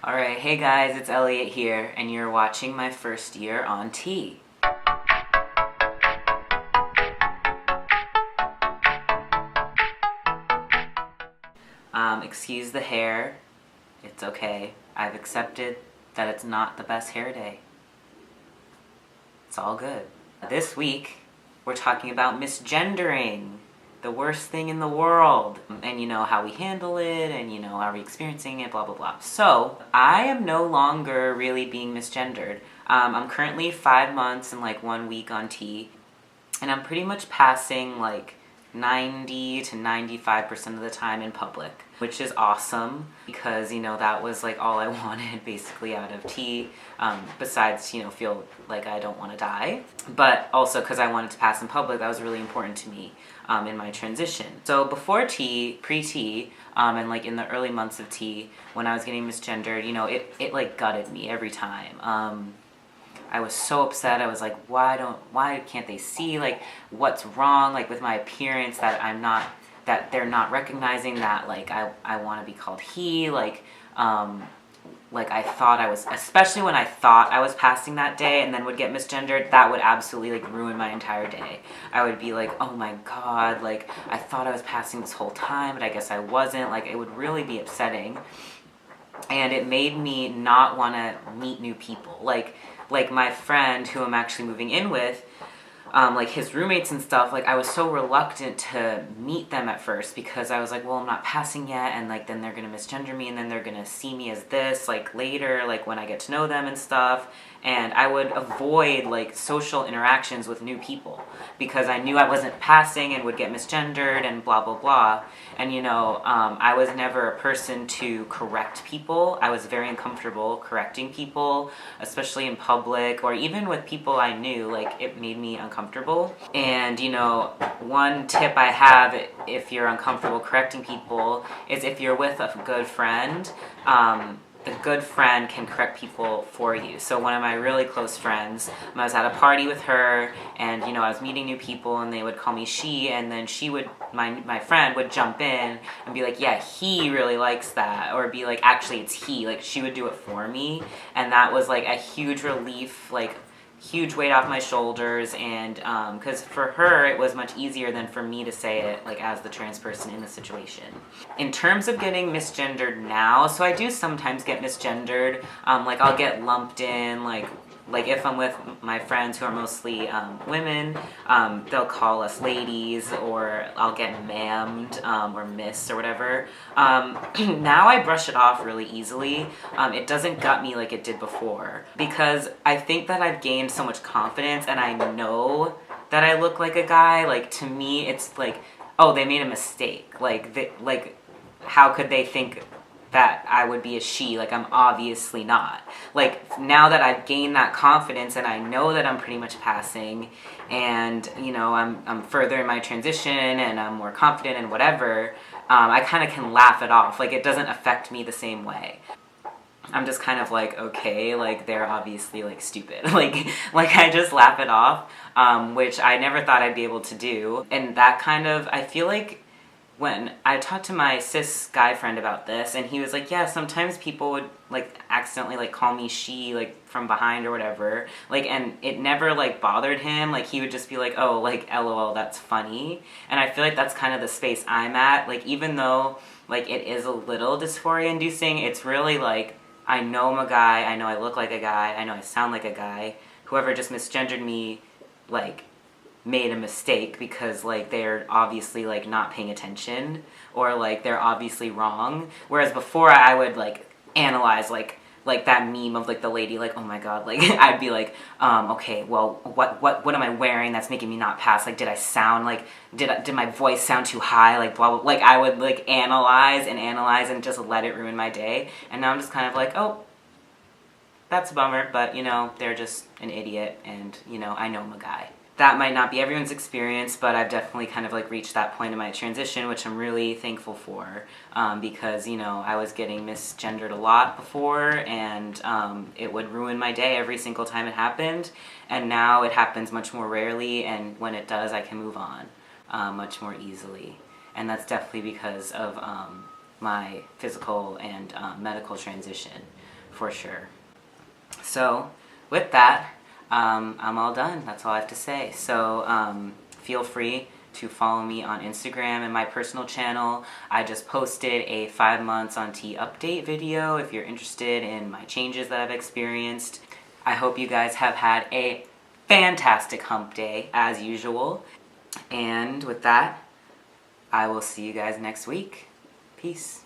Alright, hey guys, it's Elliot here, and you're watching my first year on T. Excuse the hair. It's okay. I've accepted that it's not the best hair day. It's all good. This week, we're talking about misgendering. The worst thing in the world. And you know how we handle it, and you know, are we experiencing it, blah blah blah. So, I am no longer really being misgendered. I'm currently 5 months and like 1 week on T, and I'm pretty much passing like 90 to 95% of the time in public, which is awesome because, you know, that was like all I wanted basically out of T, besides, you know, feel like I don't want to die, but also because I wanted to pass in public. That was really important to me in my transition. So before T, pre-T, and like in the early months of T, when I was getting misgendered, you know, it like gutted me every time. I was so upset. I was like, why can't they see like what's wrong like with my appearance, that they're not recognizing that like I want to be called he, like I thought I was, especially when I thought I was passing that day and then would get misgendered, that would absolutely like ruin my entire day. I would be like, oh my god, like I thought I was passing this whole time, but I guess I wasn't. Like it would really be upsetting. And it made me not want to meet new people. Like my friend who I'm actually moving in with, like his roommates and stuff, like I was so reluctant to meet them at first because I was like, well, I'm not passing yet, and like then they're gonna misgender me, and then they're gonna see me as this like later, like when I get to know them and stuff. And I would avoid like social interactions with new people because I knew I wasn't passing and would get misgendered and blah blah blah. And you know, I was never a person to correct people. I was very uncomfortable correcting people, especially in public or even with people I knew. Like it made me uncomfortable. And you know, one tip I have if you're uncomfortable correcting people is if you're with a good friend, a good friend can correct people for you. So one of my really close friends, I was at a party with her, and you know, I was meeting new people, and they would call me she, and then she would, my friend would jump in and be like, yeah, he really likes that, or be like, actually it's he, like she would do it for me, and that was like a huge relief, like huge weight off my shoulders. And because for her it was much easier than for me to say it like as the trans person in the situation. In terms of getting misgendered now, so I do sometimes get misgendered. Like I'll get lumped in, like if I'm with my friends who are mostly women, they'll call us ladies, or I'll get ma'amed or miss or whatever. Now I brush it off really easily. It doesn't gut me like it did before because I think that I've gained so much confidence, and I know that I look like a guy. Like to me, it's like, oh, they made a mistake. Like how could they think that I would be a she? Like I'm obviously not. Like now that I've gained that confidence and I know that I'm pretty much passing, and you know, I'm further in my transition and I'm more confident and whatever, I kind of can laugh it off. Like it doesn't affect me the same way. I'm just kind of like, okay, like they're obviously like stupid. like I just laugh it off, which I never thought I'd be able to do. And that kind of, I feel like when I talked to my cis guy friend about this, and he was like, yeah, sometimes people would like accidentally like call me she, like from behind or whatever, like, and it never like bothered him. Like he would just be like, oh, like lol, that's funny. And I feel like that's kind of the space I'm at. Like even though like it is a little dysphoria inducing, it's really like, I know I'm a guy, I know I look like a guy, I know I sound like a guy. Whoever just misgendered me like made a mistake because like they're obviously like not paying attention, or like they're obviously wrong. Whereas before I would like analyze like that meme of like the lady, like, oh my god, like I'd be like, okay, well what am I wearing that's making me not pass? Like did I sound like, did my voice sound too high, like blah blah. Like I would like analyze and just let it ruin my day. And now I'm just kind of like, oh, that's a bummer, but you know, they're just an idiot, and you know, I know I'm a guy. That might not be everyone's experience, but I've definitely kind of like reached that point in my transition, which I'm really thankful for, because, you know, I was getting misgendered a lot before, and it would ruin my day every single time it happened, and now it happens much more rarely, and when it does, I can move on much more easily. And that's definitely because of my physical and medical transition, for sure. So with that, I'm all done. That's all I have to say. So feel free to follow me on Instagram and my personal channel. I just posted a 5 months on T update video if you're interested in my changes that I've experienced. I hope you guys have had a fantastic hump day as usual. And with that, I will see you guys next week. Peace.